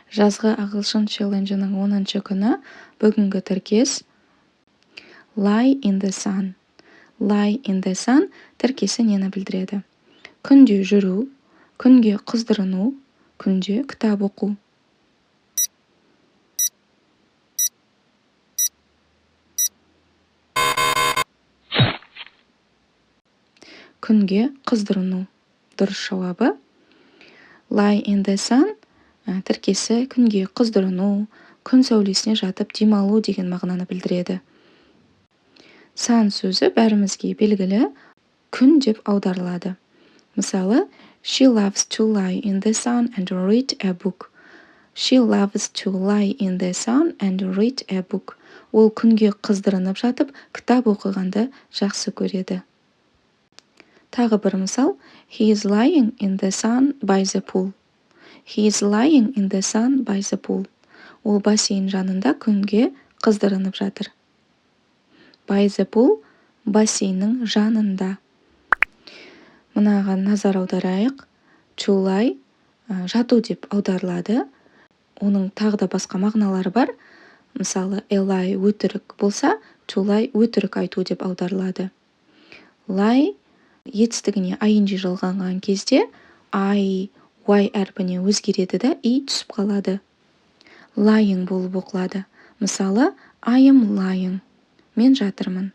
Жазғы ағылшын челленджінің 10-шы күні бүгінгі тіркес lie in the sun. Lie in the sun тіркесі нені білдіреді? Күнде жүру, күнге қыздырыну, күнде кітап оқу. Күнге қыздырыну. Дұрыс жауабы. Lie in the sun тіркесі күнге қыздырыну, күн сәулесіне жатып демалу деген мағынаны білдіреді. Sun сөзі бәрімізге белгілі күн деп аударылады. Мысалы, she loves to lie in the sun and read a book. She loves to lie in the sun and read a book. Ол күнге қыздырынып жатып, кітап оқығанды жақсы көреді. Тағы бір мысал, he is lying in the sun by the pool. He is lying in the sun by the pool. Ол бассейн жанында күнге қыздырынып жатыр. By the pool, бассейннің жанында. Мынаған назар аударайық. To lie, жату деп аударылады. Оның тағы да басқа мағыналары бар. Мысалы, a lie өтірік болса, to lie өтірік айту деп аударылады. Lie етістігіне ing жалғанған кезде I, Y әрпіне өзгереді да и түсіп қалады. Lying болып оқылады. Мысалы, I am lying. Мен жатырмын.